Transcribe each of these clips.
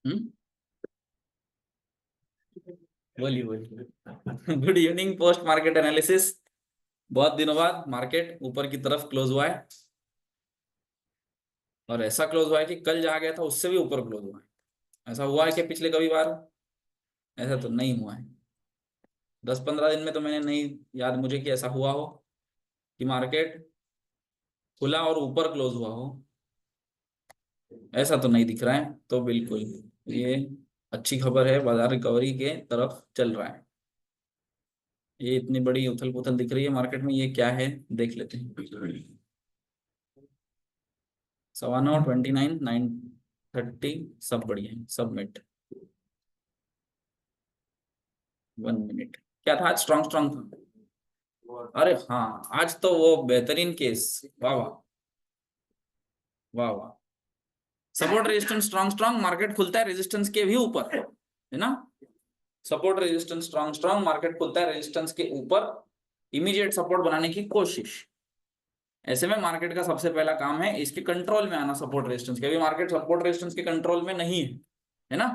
हम्म, बोलिए बोलिए। Good evening. Post market analysis. बहुत दिनों बाद मार्केट ऊपर की तरफ क्लोज हुआ है, और ऐसा क्लोज हुआ है कि कल जहाँ गया था उससे भी ऊपर क्लोज हुआ है। ऐसा हुआ है कि पिछले कभी बार ऐसा तो नहीं हुआ है। 10-15 दिन में तो मैंने नहीं याद मुझे कि ऐसा हुआ हो कि मार्केट खुला और ऊपर क्लोज हुआ हो। ऐसा तो नहीं दिख रहा है, तो बिल्कुल ये अच्छी खबर है। बाजार रिकवरी के तरफ चल रहा है। ये इतनी बड़ी उथल पुथल दिख रही है मार्केट में, ये क्या है देख लेते हैं। 9:29, 9:30 सब बढ़िया है, सबमिट। 1 मिनट। क्या था आज? स्ट्रॉन्ग स्ट्रॉन्ग था। अरे हाँ, आज तो वो बेहतरीन केस। वाह वाह, वाह वाह। Support resistance strong strong, market खुलता है रेजिस्टेंस के भी ऊपर, है ना। Support resistance strong strong, market खुलता है रेजिस्टेंस के ऊपर, इमीडिएट सपोर्ट बनाने की कोशिश। ऐसे में मार्केट का सबसे पहला काम है इसके कंट्रोल में आना, सपोर्ट रेजिस्टेंस के। अभी मार्केट सपोर्ट रेजिस्टेंस के कंट्रोल में नहीं है ना।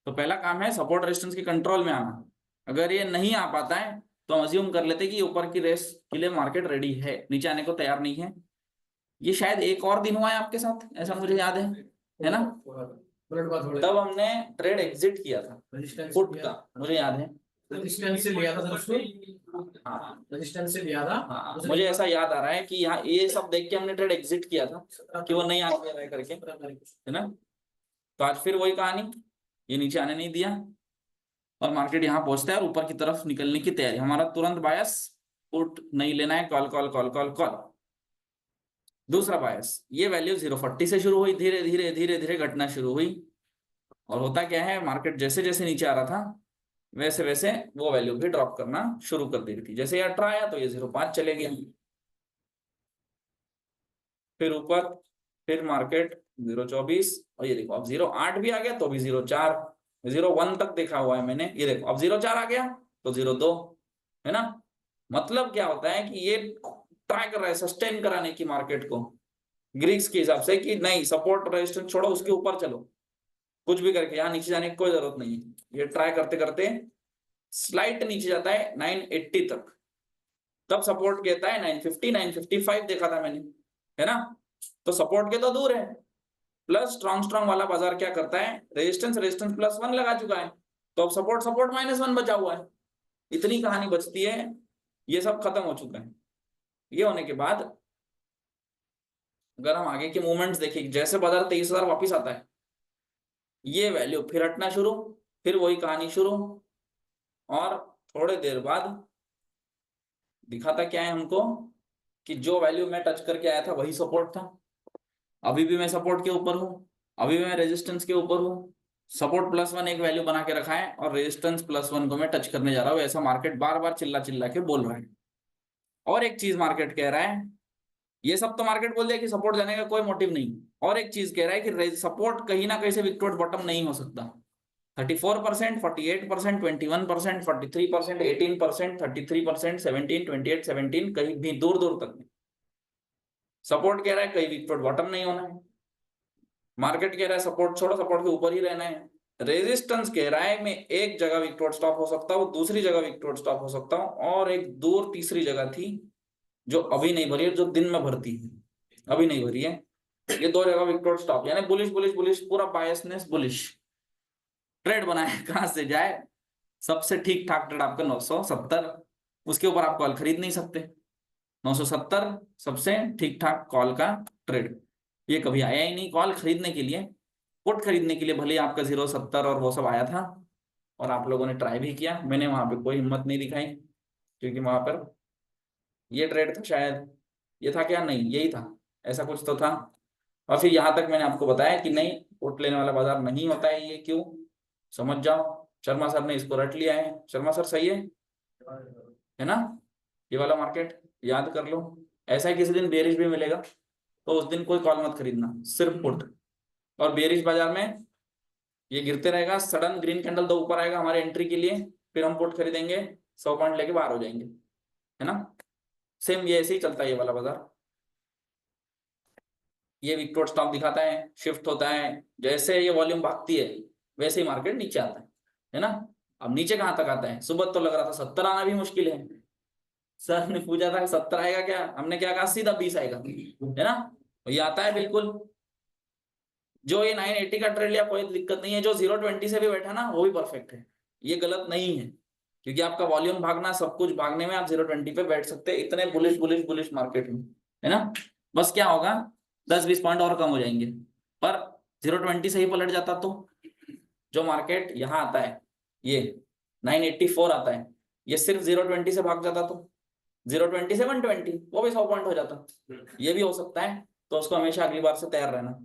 तो पहला काम है सपोर्ट रेजिस्टेंस के कंट्रोल में आना। अगर ये नहीं आ पाता है तो हम अज्यूम कर लेते हैं कि ऊपर की रेस के लिए मार्केट रेडी है, नीचे आने को तैयार नहीं है। ये शायद एक और दिन हुआ है आपके साथ, ऐसा मुझे याद है ना। तब हमने ट्रेड एग्जिट किया था पुट का, मुझे याद है। रेजिस्टेंस से लिया था सर उसको। हाँ, रेजिस्टेंस से लिया था। हाँ, मुझे ऐसा याद आ रहा है कि यहाँ ये सब देख के हमने ट्रेड एग्जिट किया था कि वो नहीं आ रहा है करके, है ना। तो आज फिर वही कहानी, ये नीचे आने नहीं दिया और मार्केट यहाँ पहुंचता है और ऊपर की तरफ निकलने की तैयारी। हमारा तुरंत बायस पुट नहीं लेना है, call call call call call. दूसरा बायस, ये वैल्यू 0.40 से शुरू हुई, धीरे धीरे धीरे धीरे घटना शुरू हुई। और होता क्या है, मार्केट जैसे जैसे नीचे आ रहा था वैसे वैसे वो वैल्यू भी ड्रॉप करना शुरू कर दी थी। जैसे ये 18 आया तो ये 0.5 चले गया, फिर ऊपर, फिर मार्केट 0.24, और ये देखो अब 0.8 भी आ गया तो भी 0.4, 0.1 तक देखा हुआ है मैंने। ये देखो अब 0.4 आ गया तो 0.2, है ना। मतलब क्या होता है कि ये ट्राई कर रहा है सस्टेन कराने की मार्केट को, ग्रीक्स के हिसाब से, कि नहीं सपोर्ट रेजिस्टेंस छोड़ो, उसके ऊपर चलो। कुछ भी करके यहाँ नीचे जाने की कोई जरूरत नहीं है। ये ट्राई करते करते स्लाइट नीचे जाता है 980 तक, तब सपोर्ट कहता है 950, 955 देखा था मैंने, है ना। तो सपोर्ट के तो दूर है। प्लस स्ट्रॉन्ग स्ट्रॉन्ग वाला बाजार क्या करता है, रेजिस्टेंस रेजिस्टेंस +1 लगा चुका है, तो अब सपोर्ट सपोर्ट -1 बचा हुआ है। इतनी कहानी बचती है। ये सब खत्म हो चुका है। ये होने के बाद अगर हम आगे के मूवमेंट्स देखें, जैसे बाजार 23,000 वापिस आता है, ये वैल्यू फिर हटना शुरू, फिर वही कहानी शुरू। और थोड़े देर बाद दिखाता क्या है हमको, कि जो वैल्यू मैं टच करके आया था वही सपोर्ट था। अभी भी मैं सपोर्ट के ऊपर हूं, अभी भी मैं रेजिस्टेंस के ऊपर हूं। सपोर्ट +1 एक वैल्यू बना के रखा है और रेजिस्टेंस +1 को मैं टच करने जा रहा हूं, ऐसा मार्केट बार बार चिल्ला चिल्ला के बोल रहा है। और एक चीज मार्केट कह रहा है, ये सब तो मार्केट बोल दिया कि सपोर्ट जाने का कोई मोटिव नहीं। और एक चीज कह रहा है कि सपोर्ट कहीं ना कहीं से विक्टोर्ड बॉटम नहीं हो सकता। 34%, 48%, 21%, 43%, 18%, 33%, 17, 28, 17, कहीं भी दूर दूर तक नहीं। सपोर्ट कह रहा है कहीं विक्टोर्ड बॉटम नहीं होना है, मार्केट कह रहा है सपोर्ट छोड़ो, सपोर्ट के ऊपर ही रहना है। रेजिस्टेंस कह रहा है मैं एक जगह विक्टोर्ड स्टॉप हो सकता हूँ, दूसरी जगह विक्टोर्ड स्टॉप हो सकता हूँ, और एक दूर तीसरी जगह थी जो अभी नहीं भरी है, जो दिन में भरती है, अभी नहीं भरी है। ये दो जगह विक्टोर्ड स्टॉप, यानी बुलिश बुलिश बुलिश, पूरा बायसनेस बुलिश ट्रेड बनाए। कहां से जाए, सबसे ठीक ठाक ट्रेड आपका 970, उसके ऊपर आप कॉल खरीद नहीं सकते। 970 सबसे ठीक ठाक कॉल का ट्रेड। ये कभी आया ही नहीं कॉल खरीदने के लिए। पुट खरीदने के लिए भले ही आपका 0.70 और वो सब आया था, और आप लोगों ने ट्राई भी किया, मैंने वहां पे कोई हिम्मत नहीं दिखाई, क्योंकि वहां पर ये ट्रेड था शायद, ये था क्या, नहीं यही था, ऐसा कुछ तो था। और फिर यहाँ तक मैंने आपको बताया कि नहीं, पुट लेने वाला बाजार नहीं होता है ये, क्यों, समझ जाओ। शर्मा सर ने इसको रट लिया है। शर्मा सर सही है ना। ये वाला मार्केट याद कर लो। ऐसा ही किसी दिन बेरिश भी मिलेगा तो उस दिन कोई कॉल मत खरीदना, सिर्फ पुट। और बेरिश बाजार में ये गिरते रहेगा, सडन ग्रीन कैंडल दो ऊपर आएगा हमारे एंट्री के लिए, फिर हम पुट खरीदेंगे, 100 पॉइंट लेके बाहर हो जाएंगे, है ना। सेम ये ऐसे ही चलता है ये वाला बाजार। ये विक्टोर स्टॉप दिखाता है, शिफ्ट होता है, जैसे ये वॉल्यूम भागती है वैसे ही मार्केट नीचे आता है ना। अब नीचे कहाँ तक आता है, सुबह तो लग रहा था 70 आना भी मुश्किल है, सर ने पूछा था 70 आएगा क्या, हमने क्या कहा सीधा 20 आएगा, है ना। ये आता है बिल्कुल। जो ये 980 का ट्रेड लिया कोई दिक्कत नहीं है, जो 020 से भी बैठा ना वो भी परफेक्ट है, ये गलत नहीं है, क्योंकि आपका वॉल्यूम भागना सब कुछ भागने में आप 020 पे बैठ सकते हैं, इतने बुलिश बुलिश बुलिश मार्केट में, है ना। बस क्या होगा 10-20 पॉइंट और कम हो जाएंगे, पर 020 से ही पलट जाता तो जो मार्केट यहाँ आता है ये 984 आता है, ये सिर्फ 020 से भाग जाता तो 020 से 120 वो भी 100 पॉइंट हो जाता, ये भी हो सकता है। तो उसको हमेशा अगली बार से तैयार रहना,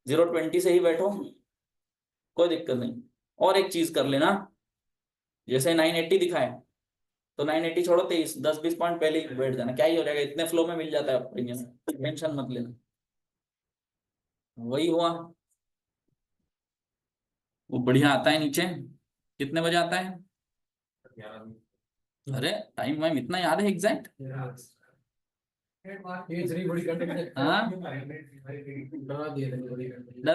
020 से ही बैठो, कोई दिक्कत नहीं। और एक चीज कर लेना, जैसे 980 दिखाए तो 980 छोड़ो 23 10-20 पॉइंट पहले ही बैठ जाना, क्या ही हो जाएगा, इतने फ्लो में मिल जाता है प्रीमियम, टेंशन मत लेना। वही हुआ, वो बढ़िया आता है नीचे, कितने बजे आता है, अरे टाइम वाइम इतना याद है एग्जैक्ट, हाँ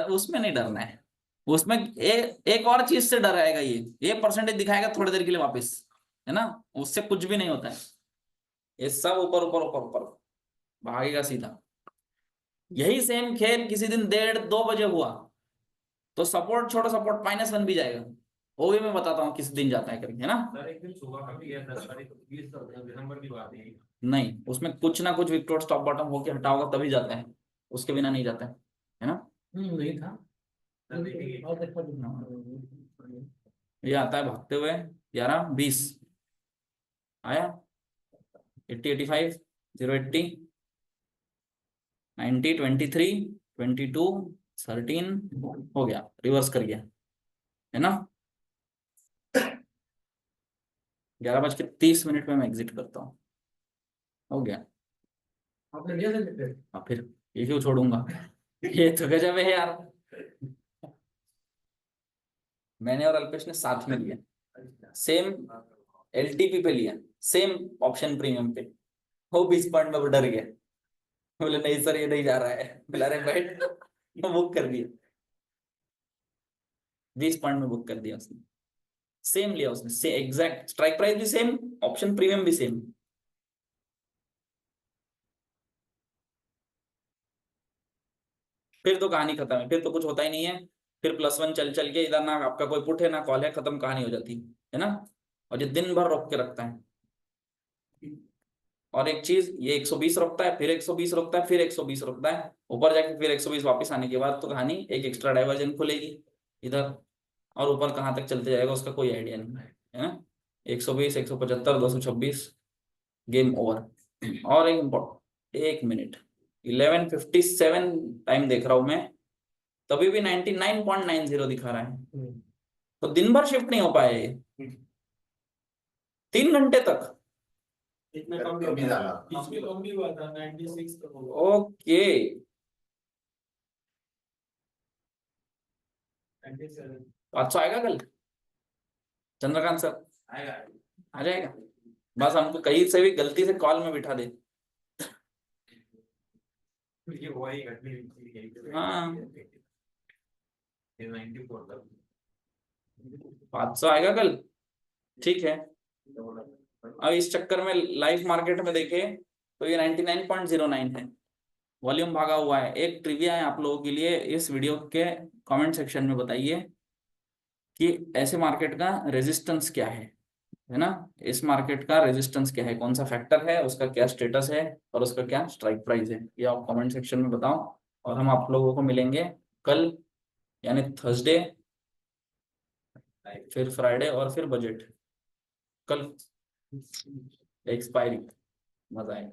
उसमें नहीं डरना है, उसमें एक और चीज से डर आएगा, ये परसेंटेज दिखाएगा थोड़ी देर के लिए वापस, है ना, उससे कुछ भी नहीं होता है, ये सब ऊपर ऊपर ऊपर ऊपर भागेगा सीधा। यही सेम खेल किसी दिन 1:30-2 बजे हुआ तो सपोर्ट छोड़ो, सपोर्ट -1 भी जाएगा, वो भी मैं बताता हूँ किस दिन जाता है करके, है ना। एक दिन सुबह का भी है 10 तारीख 20 दिसंबर की बात है। नहीं उसमें कुछ ना कुछ विक्टोर स्टॉप बॉटम होके हटा होगा तभी जाता है, उसके बिना नहीं जाता है ना। नहीं था। ये आता है भागते हुए 11-20 आया, 80-85 080 90 23 22 13 हो गया, रिवर्स कर गया, है ना। 11:30 में मैं एग्जिट करता हूँ, हो गया। आपने लिया था? अब फिर ये क्यों छोड़ूंगा, ये तो गजब है यार, मैंने और अल्पेश ने साथ में लिया, सेम एलटीपी पे लिया, सेम ऑप्शन प्रीमियम पे, वो 20 पॉइंट में वो डर गया, बोले नहीं सर ये नहीं जा रहा है, बोला अरे बैठ, बुक कर दिया, 20 पॉइंट में बुक कर दिया उसने, सेम लिया उसने, से एग्जैक्ट स्ट्राइक प्राइस भी सेम, ऑप्शन प्रीमियम भी सेम। फिर तो कहानी खत्म है, फिर तो कुछ होता ही नहीं है, फिर +1 चल चल के इधर ना आपका कोई पुट है ना कॉल है, खत्म कहानी हो जाती है ना। और ये दिन भर रोक के रखता है। और एक चीज, ये 120 रोकता है, फिर 120 रोकता है, फिर 120 रोकता है, ऊपर जाके फिर 120 वापस आने के बाद तो कहानी एक एक्स्ट्रा डाइवर्जन खुलेगी इधर, और ऊपर कहाँ तक चलते जाएगा उसका कोई आइडिया नहीं है ना। 120 175 226 गेम ओवर। और एक इम्पोर्टेंट, 1 मिनट 11:57 टाइम देख रहा हूं मैं, तभी भी 99.90 दिखा रहा है, तो दिन भर शिफ्ट नहीं हो पाया ये 3 घंटे तक। इसमें कम भी इसमें कम भी हुआ था 96 तक होगा। ओके 97 500 आएगा कल चंद्रकांत सर, आएगा। आ जाएगा, बस हमको कहीं से भी गलती से कॉल में बिठा दे। ये वही घटनी हाँ 94 तक 500 आएगा कल, ठीक है। अब इस चक्कर में लाइव मार्केट में देखे तो ये 99.09 है, वॉल्यूम भागा हुआ है। एक ट्रिविया है आप लोगों के लिए, इस वीडियो के कमेंट सेक्शन में बताइए कि ऐसे मार्केट का रेजिस्टेंस क्या है ना, इस मार्केट का रेजिस्टेंस क्या है, कौन सा फैक्टर है, उसका क्या स्टेटस है और उसका क्या स्ट्राइक प्राइस है, ये आप कमेंट सेक्शन में बताओ। और हम आप लोगों को मिलेंगे कल, यानी थर्सडे, फिर फ्राइडे और फिर बजट, कल एक्सपायरी, मजा आएगा।